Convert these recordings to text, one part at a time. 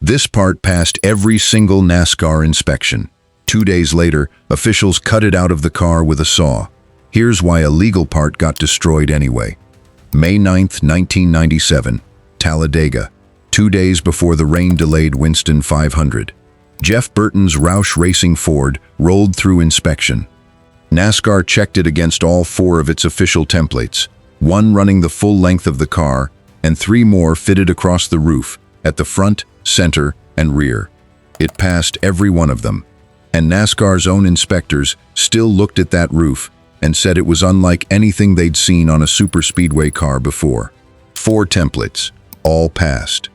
This part passed every single NASCAR inspection. 2 days later, officials cut it out of the car with a saw. Here's why a legal part got destroyed anyway. May 9, 1997, Talladega. 2 days before the rain delayed Winston 500. Jeff Burton's Roush Racing Ford rolled through inspection. NASCAR checked it against all 4 of its official templates, 1 running the full length of the car, and 3 more fitted across the roof, at the front, center, and rear. It passed every one of them. And NASCAR's own inspectors still looked at that roof and said it was unlike anything they'd seen on a superspeedway car before. 4 templates, all passed.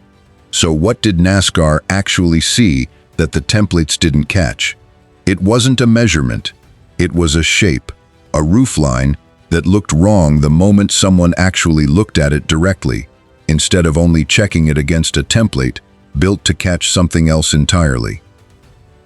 So what did NASCAR actually see that the templates didn't catch? It wasn't a measurement. It was a shape, a roofline that looked wrong the moment someone actually looked at it directly, instead of only checking it against a template built to catch something else entirely.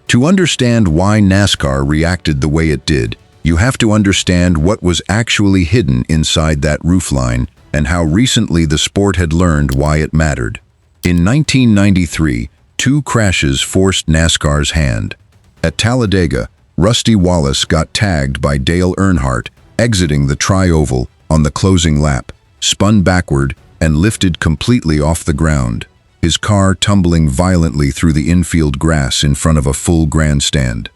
To understand why NASCAR reacted the way it did, you have to understand what was actually hidden inside that roofline and how recently the sport had learned why it mattered. In 1993, 2 crashes forced NASCAR's hand. At Talladega, Rusty Wallace got tagged by Dale Earnhardt exiting the tri-oval on the closing lap, spun backward, and lifted completely off the ground, his car tumbling violently through the infield grass in front of a full grandstand.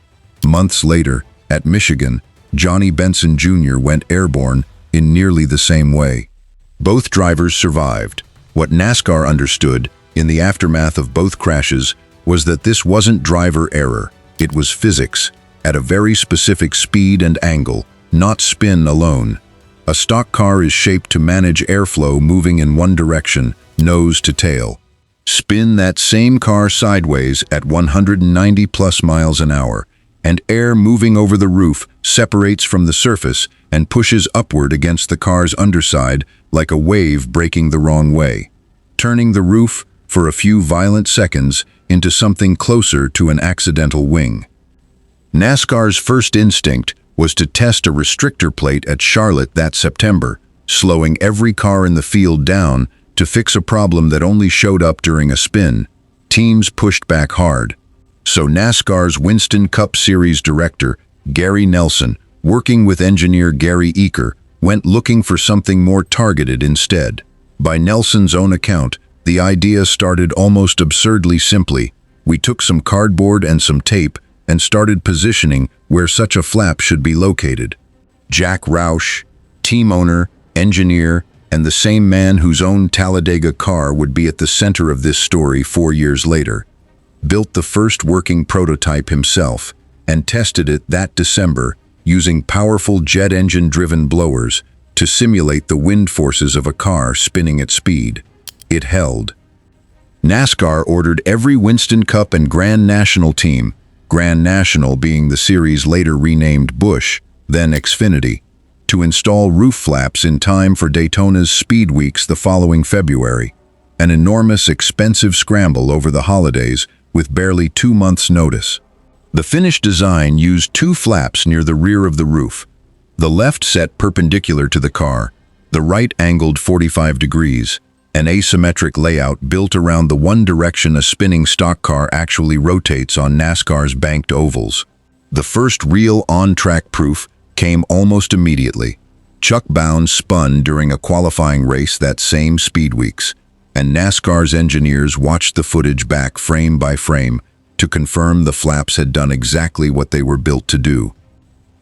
Months later, at Michigan, Johnny Benson Jr. went airborne in nearly the same way. Both drivers survived. What NASCAR understood, in the aftermath of both crashes, was that this wasn't driver error, it was physics, at a very specific speed and angle, not spin alone. A stock car is shaped to manage airflow moving in one direction, nose to tail. Spin that same car sideways at 190 plus miles an hour, and air moving over the roof separates from the surface and pushes upward against the car's underside like a wave breaking the wrong way, turning the roof, for a few violent seconds, into something closer to an accidental wing. NASCAR's first instinct was to test a restrictor plate at Charlotte that September, slowing every car in the field down to fix a problem that only showed up during a spin. Teams pushed back hard. So NASCAR's Winston Cup Series director, Gary Nelson, working with engineer Gary Eaker, went looking for something more targeted instead. By Nelson's own account, the idea started almost absurdly simply. We took some cardboard and some tape and started positioning where such a flap should be located. Jack Roush, team owner, engineer, and the same man whose own Talladega car would be at the center of this story 4 years later, built the first working prototype himself and tested it that December using powerful jet engine-driven blowers to simulate the wind forces of a car spinning at speed. It held. NASCAR ordered every Winston Cup and Grand National team, Grand National being the series later renamed Busch, then Xfinity, to install roof flaps in time for Daytona's Speed Weeks the following February, an enormous, expensive scramble over the holidays with barely 2 months' notice. The finished design used 2 flaps near the rear of the roof, the left set perpendicular to the car, the right angled 45 degrees, an asymmetric layout built around the one direction a spinning stock car actually rotates on NASCAR's banked ovals. The first real on-track proof came almost immediately. Chuck Bounds spun during a qualifying race that same Speed Weeks, and NASCAR's engineers watched the footage back frame by frame to confirm the flaps had done exactly what they were built to do.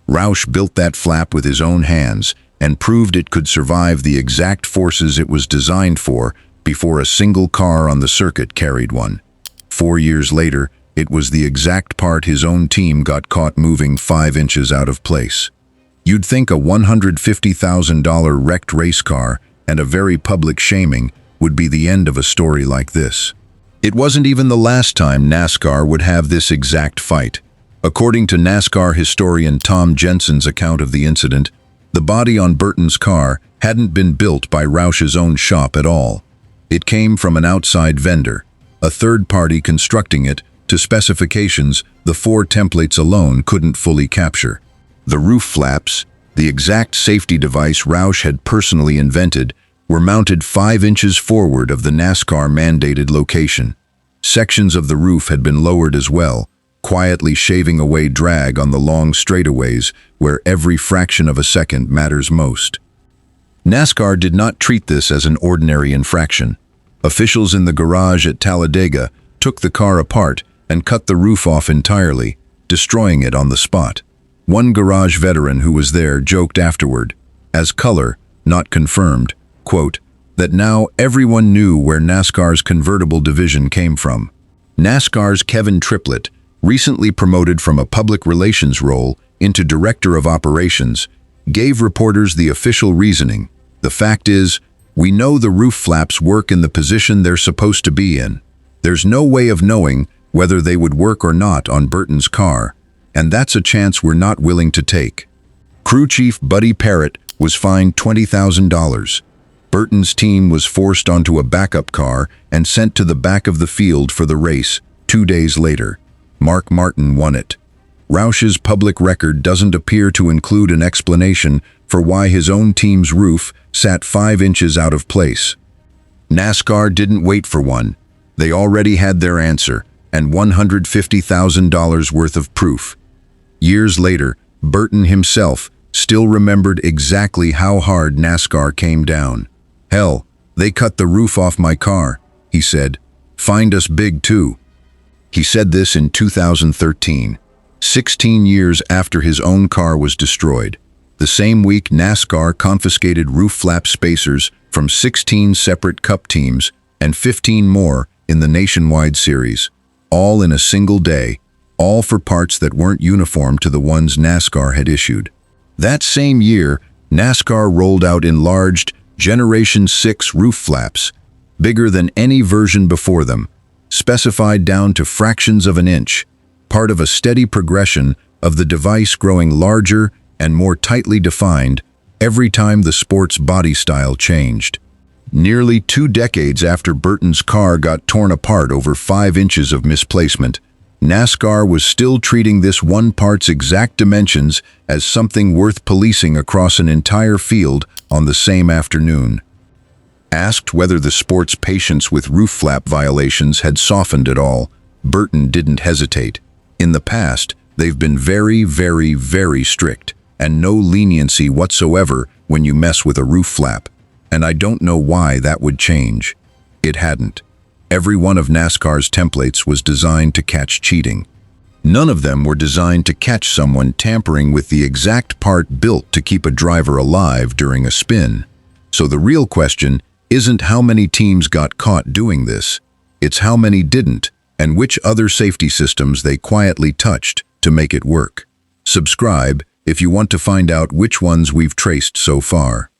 Roush built that flap with his own hands and proved it could survive the exact forces it was designed for before a single car on the circuit carried one. 4 years later, it was the exact part his own team got caught moving 5 inches out of place. You'd think a $150,000 wrecked race car and a very public shaming would be the end of a story like this. It wasn't even the last time NASCAR would have this exact fight. According to NASCAR historian Tom Jensen's account of the incident, the body on Burton's car hadn't been built by Roush's own shop at all. It came from an outside vendor, a third party constructing it to specifications the 4 templates alone couldn't fully capture. The roof flaps, the exact safety device Roush had personally invented, were mounted 5 inches forward of the NASCAR mandated location. Sections of the roof had been lowered as well, quietly shaving away drag on the long straightaways where every fraction of a second matters most. NASCAR did not treat this as an ordinary infraction. Officials in the garage at Talladega took the car apart and cut the roof off entirely, destroying it on the spot. One garage veteran who was there joked afterward, as color, not confirmed, quote, that now everyone knew where NASCAR's convertible division came from. NASCAR's Kevin Triplett, recently promoted from a public relations role into director of operations, gave reporters the official reasoning. The fact is, we know the roof flaps work in the position they're supposed to be in. There's no way of knowing whether they would work or not on Burton's car, and that's a chance we're not willing to take. Crew chief Buddy Parrott was fined $20,000. Burton's team was forced onto a backup car and sent to the back of the field for the race 2 days later. Mark Martin won it. Roush's public record doesn't appear to include an explanation for why his own team's roof sat 5 inches out of place. NASCAR didn't wait for one. They already had their answer, and $150,000 worth of proof. Years later, Burton himself still remembered exactly how hard NASCAR came down. "Hell, they cut the roof off my car," he said. "Fined us big too." He said this in 2013, 16 years after his own car was destroyed. The same week, NASCAR confiscated roof flap spacers from 16 separate Cup teams and 15 more in the nationwide series, all in a single day, all for parts that weren't uniform to the ones NASCAR had issued. That same year, NASCAR rolled out enlarged Generation 6 roof flaps, bigger than any version before them, specified down to fractions of an inch, part of a steady progression of the device growing larger and more tightly defined every time the sport's body style changed. Nearly 2 decades after Burton's car got torn apart over 5 inches of misplacement, NASCAR was still treating this one part's exact dimensions as something worth policing across an entire field on the same afternoon. Asked whether the sport's patience with roof flap violations had softened at all, Burton didn't hesitate. In the past, they've been very, very, very strict, and no leniency whatsoever when you mess with a roof flap. And I don't know why that would change. It hadn't. Every one of NASCAR's templates was designed to catch cheating. None of them were designed to catch someone tampering with the exact part built to keep a driver alive during a spin. So the real question isn't how many teams got caught doing this, it's how many didn't, and which other safety systems they quietly touched to make it work. Subscribe if you want to find out which ones we've traced so far.